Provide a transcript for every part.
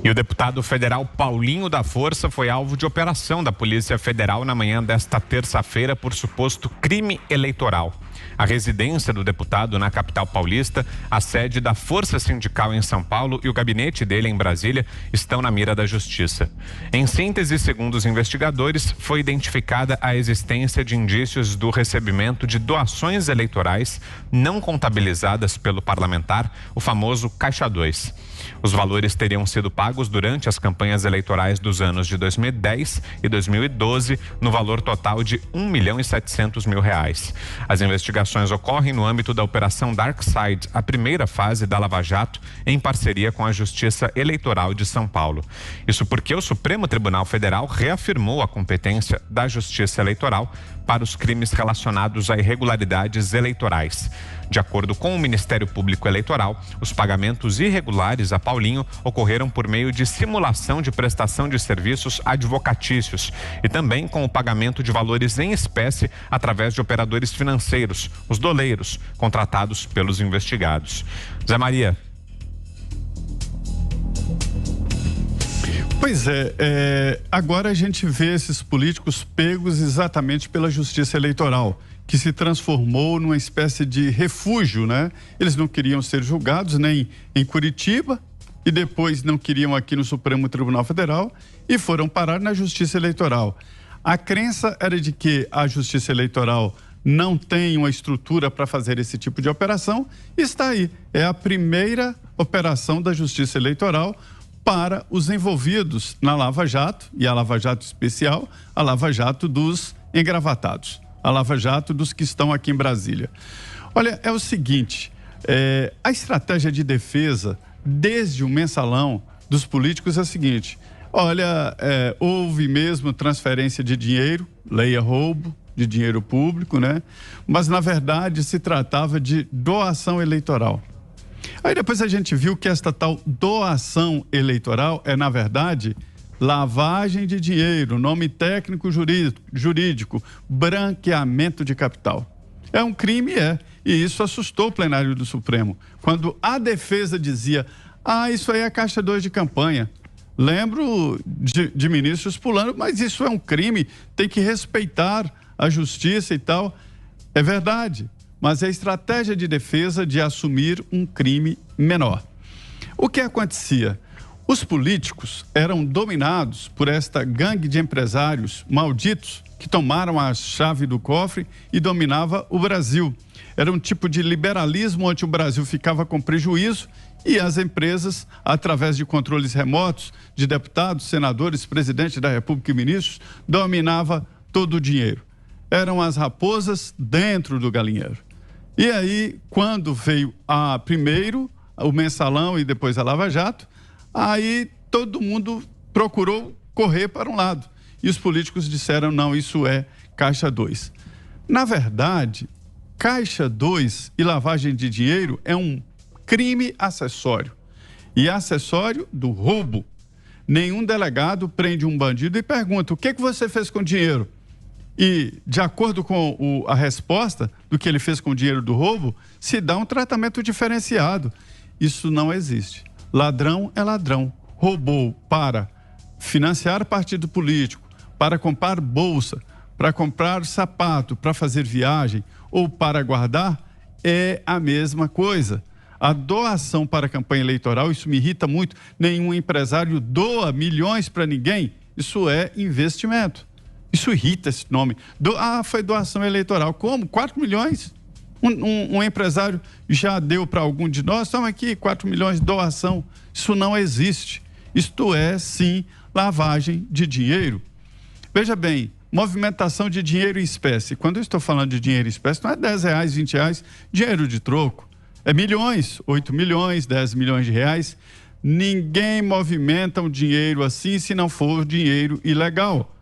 E o deputado federal Paulinho da Força foi alvo de operação da Polícia Federal na manhã desta terça-feira por suposto crime eleitoral. A residência do deputado na capital paulista, a sede da Força Sindical em São Paulo e o gabinete dele em Brasília estão na mira da Justiça. Em síntese, segundo os investigadores, foi identificada a existência de indícios do recebimento de doações eleitorais não contabilizadas pelo parlamentar, o famoso Caixa 2. Os valores teriam sido pagos durante as campanhas eleitorais dos anos de 2010 e 2012, no valor total de R$1.700.000. As investigações ocorrem no âmbito da Operação Darkside, a primeira fase da Lava Jato, em parceria com a Justiça Eleitoral de São Paulo. Isso porque o Supremo Tribunal Federal reafirmou a competência da Justiça Eleitoral para os crimes relacionados a irregularidades eleitorais. De acordo com o Ministério Público Eleitoral, os pagamentos irregulares a Paulinho ocorreram por meio de simulação de prestação de serviços advocatícios e também com o pagamento de valores em espécie através de operadores financeiros, os doleiros, contratados pelos investigados. Zé Maria. Pois agora a gente vê esses políticos pegos exatamente pela Justiça Eleitoral, que se transformou numa espécie de refúgio, né? Eles não queriam ser julgados nem em Curitiba e depois não queriam aqui no Supremo Tribunal Federal e foram parar na Justiça Eleitoral. A crença era de que a Justiça Eleitoral não tem uma estrutura para fazer esse tipo de operação e está aí. É a primeira operação da Justiça Eleitoral para os envolvidos na Lava Jato, e a Lava Jato especial, a Lava Jato dos engravatados, a Lava Jato dos que estão aqui em Brasília. Olha, é o seguinte, a estratégia de defesa, desde o mensalão dos políticos é a seguinte, olha, houve mesmo transferência de dinheiro, leia roubo de dinheiro público, né? Mas, na verdade, se tratava de doação eleitoral. Aí depois a gente viu que esta tal doação eleitoral é, na verdade, lavagem de dinheiro, nome técnico jurídico, branqueamento de capital. É um crime, e isso assustou o plenário do Supremo. Quando a defesa dizia, isso aí é Caixa 2 de campanha. Lembro de ministros pulando, mas isso é um crime, tem que respeitar a justiça e tal. É verdade. Mas é a estratégia de defesa de assumir um crime menor. O que acontecia? Os políticos eram dominados por esta gangue de empresários malditos que tomaram a chave do cofre e dominava o Brasil. Era um tipo de liberalismo onde o Brasil ficava com prejuízo e as empresas, através de controles remotos de deputados, senadores, presidente da República e ministros, dominava todo o dinheiro. Eram as raposas dentro do galinheiro. E aí, quando veio primeiro o mensalão e depois a Lava Jato, aí todo mundo procurou correr para um lado. E os políticos disseram, não, isso é Caixa 2. Na verdade, Caixa 2 e lavagem de dinheiro é um crime acessório. E acessório do roubo. Nenhum delegado prende um bandido e pergunta, o que você fez com o dinheiro? E, de acordo com a resposta do que ele fez com o dinheiro do roubo, se dá um tratamento diferenciado. Isso não existe. Ladrão é ladrão. Roubou para financiar partido político, para comprar bolsa, para comprar sapato, para fazer viagem ou para guardar, é a mesma coisa. A doação para a campanha eleitoral, isso me irrita muito. Nenhum empresário doa milhões para ninguém. Isso é investimento. Isso irrita esse nome. Foi doação eleitoral. Como? 4 milhões? Um empresário já deu para algum de nós? Estamos aqui, 4 milhões de doação. Isso não existe. Isto é, sim, lavagem de dinheiro. Veja bem, movimentação de dinheiro em espécie. Quando eu estou falando de dinheiro em espécie, não é R$10, R$20, dinheiro de troco. É milhões, 8 milhões, 10 milhões de reais. Ninguém movimenta um dinheiro assim se não for dinheiro ilegal.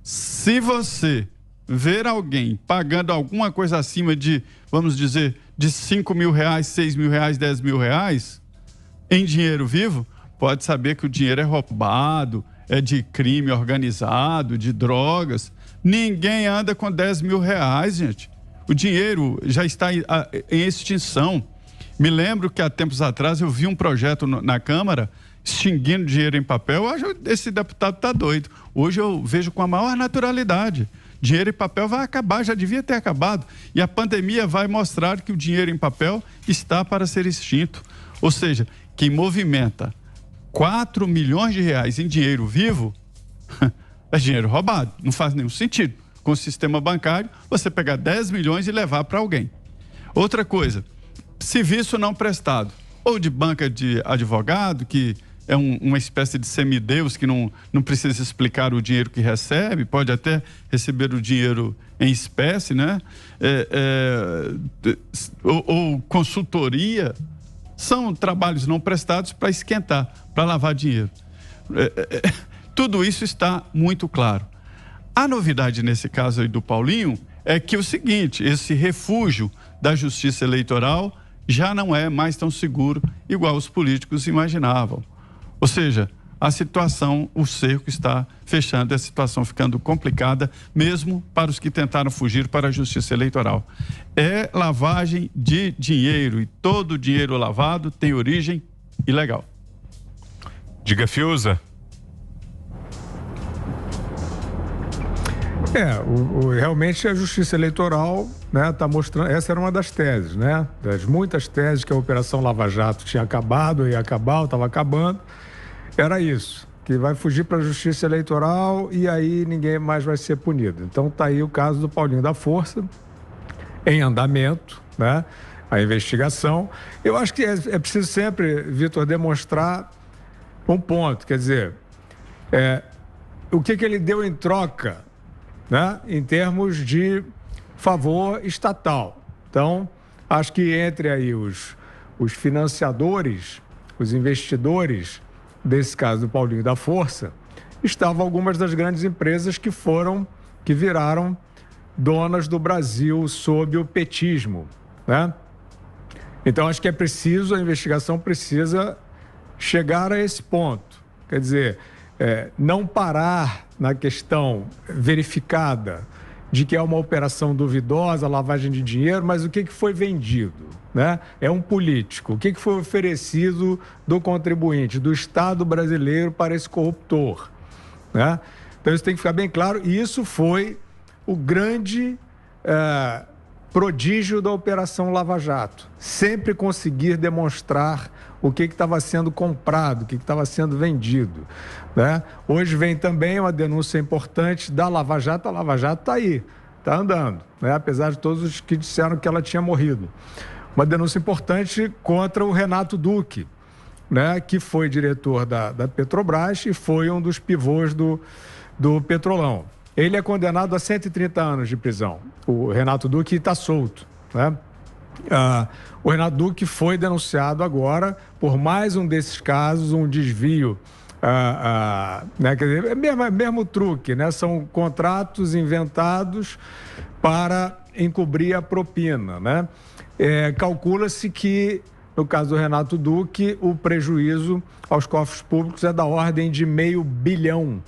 Se você ver alguém pagando alguma coisa acima de, vamos dizer, de 5 mil reais, 6 mil reais, 10 mil reais, em dinheiro vivo, pode saber que o dinheiro é roubado, é de crime organizado, de drogas. Ninguém anda com 10 mil reais, gente. O dinheiro já está em extinção. Me lembro que há tempos atrás eu vi um projeto na Câmara extinguindo dinheiro em papel, eu acho que esse deputado está doido. Hoje eu vejo com a maior naturalidade. Dinheiro em papel vai acabar, já devia ter acabado. E a pandemia vai mostrar que o dinheiro em papel está para ser extinto. Ou seja, quem movimenta 4 milhões de reais em dinheiro vivo é dinheiro roubado. Não faz nenhum sentido. Com o sistema bancário, você pegar 10 milhões e levar para alguém. Outra coisa, serviço não prestado. Ou de banca de advogado, que é uma espécie de semideus que não precisa explicar o dinheiro que recebe, pode até receber o dinheiro em espécie, né? Ou consultoria, são trabalhos não prestados para esquentar, para lavar dinheiro. Tudo isso está muito claro. A novidade nesse caso aí do Paulinho é que o seguinte, esse refúgio da justiça eleitoral já não é mais tão seguro igual os políticos imaginavam. Ou seja, a situação, o cerco está fechando, a situação ficando complicada, mesmo para os que tentaram fugir para a justiça eleitoral. É lavagem de dinheiro e todo dinheiro lavado tem origem ilegal. Diga, Fiuza. Realmente a justiça eleitoral, né, está mostrando, essa era uma das teses, né, das muitas teses que a Operação Lava Jato tinha acabado, ia acabar, estava acabando, era isso, que vai fugir para a justiça eleitoral e aí ninguém mais vai ser punido. Então está aí o caso do Paulinho da Força, em andamento, né, a investigação. Eu acho que é preciso sempre, Vitor, demonstrar um ponto, quer dizer, o que ele deu em troca, né, em termos de favor estatal. Então, acho que entre aí os financiadores, os investidores, desse caso do Paulinho da Força, estavam algumas das grandes empresas que viraram donas do Brasil sob o petismo, né? Então, acho que a investigação precisa chegar a esse ponto. Quer dizer, não parar na questão verificada de que é uma operação duvidosa, lavagem de dinheiro, mas o que foi vendido, né? É um político. O que foi oferecido do contribuinte, do Estado brasileiro para esse corruptor, né? Então isso tem que ficar bem claro, e isso foi o grande prodígio da Operação Lava Jato. Sempre conseguir demonstrar o que estava sendo comprado, o que estava sendo vendido, né? Hoje vem também uma denúncia importante da Lava Jato. A Lava Jato está aí, está andando, né? Apesar de todos os que disseram que ela tinha morrido. Uma denúncia importante contra o Renato Duque, né? Que foi diretor da Petrobras e foi um dos pivôs do Petrolão. Ele é condenado a 130 anos de prisão. O Renato Duque está solto, né? O Renato Duque foi denunciado agora por mais um desses casos, um desvio, né? Quer dizer, mesmo truque, né? São contratos inventados para encobrir a propina, né? Calcula-se que, no caso do Renato Duque, o prejuízo aos cofres públicos é da ordem de R$500 bilhão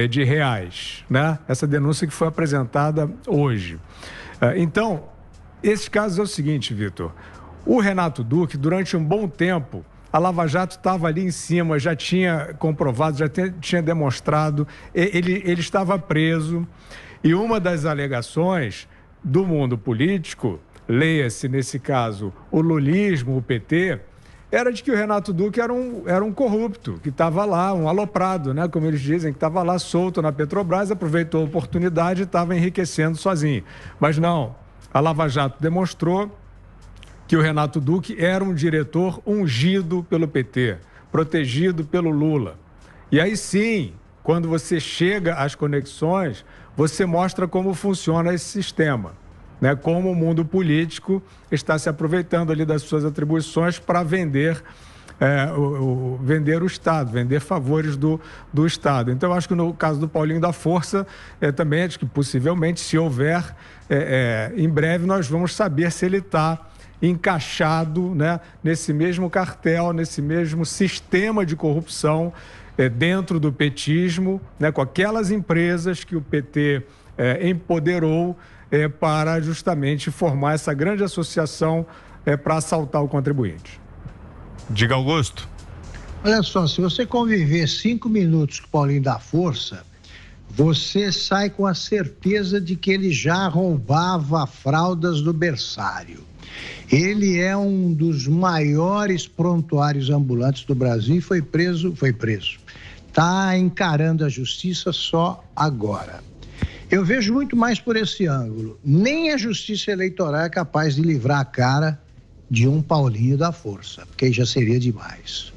de reais, né? Essa denúncia que foi apresentada hoje. Então, esse caso é o seguinte, Vitor. O Renato Duque, durante um bom tempo, a Lava Jato estava ali em cima, já tinha comprovado, já tinha demonstrado, ele estava preso. E uma das alegações do mundo político, leia-se nesse caso o lulismo, o PT, era de que o Renato Duque era um corrupto, que estava lá, um aloprado, né? Como eles dizem, que estava lá solto na Petrobras, aproveitou a oportunidade e estava enriquecendo sozinho. Mas não, a Lava Jato demonstrou que o Renato Duque era um diretor ungido pelo PT, protegido pelo Lula. E aí sim, quando você chega às conexões, você mostra como funciona esse sistema, né? Como o mundo político está se aproveitando ali das suas atribuições para vender o Estado, vender favores do Estado. Então, eu acho que no caso do Paulinho da Força, também acho que possivelmente, se houver, em breve nós vamos saber se ele está encaixado, né, nesse mesmo cartel, nesse mesmo sistema de corrupção dentro do petismo, né, com aquelas empresas que o PT empoderou para justamente formar essa grande associação para assaltar o contribuinte. Diga, Augusto. Olha só, se você conviver 5 minutos com o Paulinho da Força, você sai com a certeza de que ele já roubava fraldas do berçário. Ele é um dos maiores prontuários ambulantes do Brasil e foi preso. Está encarando a justiça só agora. Eu vejo muito mais por esse ângulo. Nem a justiça eleitoral é capaz de livrar a cara de um Paulinho da Força, porque aí já seria demais.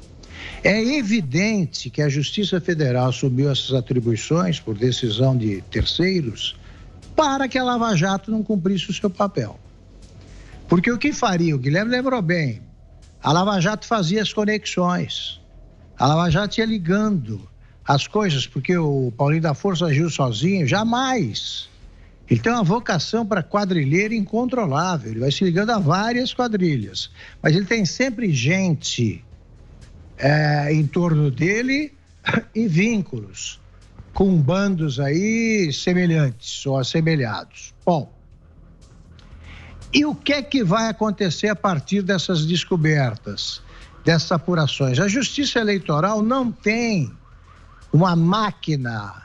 É evidente que a Justiça Federal assumiu essas atribuições por decisão de terceiros para que a Lava Jato não cumprisse o seu papel. Porque o que faria? O Guilherme lembrou bem. A Lava Jato fazia as conexões. A Lava Jato ia ligando as coisas, porque o Paulinho da Força agiu sozinho, jamais. Ele tem uma vocação para quadrilheiro incontrolável, ele vai se ligando a várias quadrilhas, mas ele tem sempre gente em torno dele e vínculos com bandos aí semelhantes ou assemelhados. Bom, e o que é que vai acontecer a partir dessas descobertas, dessas apurações? A Justiça Eleitoral não tem uma máquina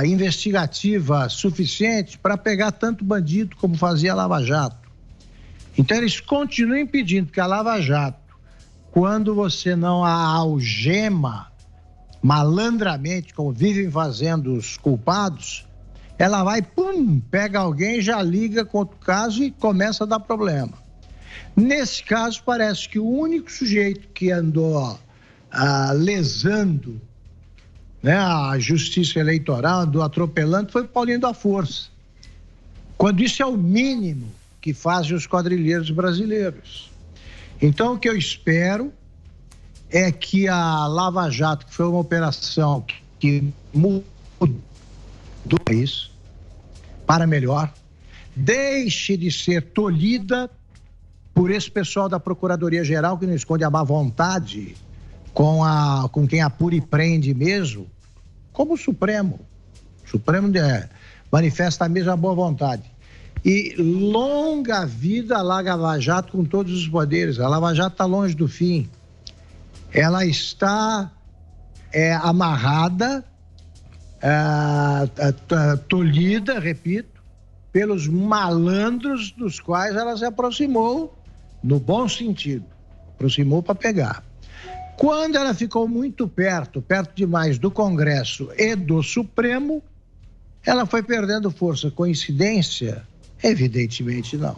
investigativa suficiente para pegar tanto bandido como fazia a Lava Jato. Então eles continuam impedindo que a Lava Jato, quando você não a algema malandramente, como vivem fazendo os culpados, ela vai, pega alguém, já liga com outro caso e começa a dar problema. Nesse caso, parece que o único sujeito que andou lesando, né, a justiça eleitoral, andou atropelando, foi o Paulinho da Força. Quando isso é o mínimo que fazem os quadrilheiros brasileiros. Então, o que eu espero é que a Lava Jato, que foi uma operação que mudou o país para melhor, deixe de ser tolhida por esse pessoal da Procuradoria-Geral que não esconde a má vontade com quem apura e prende mesmo, como o Supremo. O Supremo manifesta a mesma boa vontade. E longa vida a Lava Jato com todos os poderes. A Lava Jato está longe do fim. Ela está amarrada, tolhida, repito, pelos malandros dos quais ela se aproximou, no bom sentido. Aproximou para pegar. Quando ela ficou muito perto demais do Congresso e do Supremo, ela foi perdendo força. Coincidência? Evidentemente não.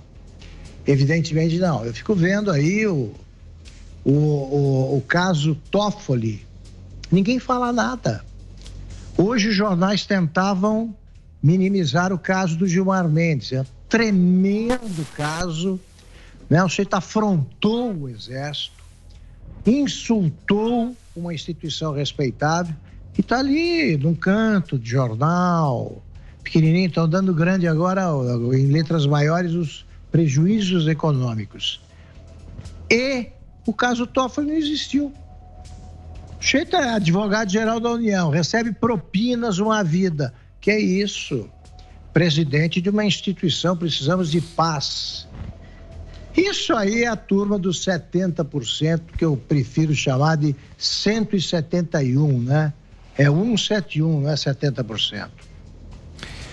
Evidentemente não. Eu fico vendo aí o caso Toffoli. Ninguém fala nada. Hoje os jornais tentavam minimizar o caso do Gilmar Mendes. É um tremendo caso, né? O sujeito afrontou o Exército, insultou uma instituição respeitável e está ali num canto de jornal, pequenininho, estão dando grande agora, em letras maiores, os prejuízos econômicos. E o caso Toffoli não existiu. O sujeito é advogado-geral da União, recebe propinas uma vida. Que é isso? Presidente de uma instituição, precisamos de paz. Isso aí é a turma dos 70%, que eu prefiro chamar de 171, né? É 171, não é 70%.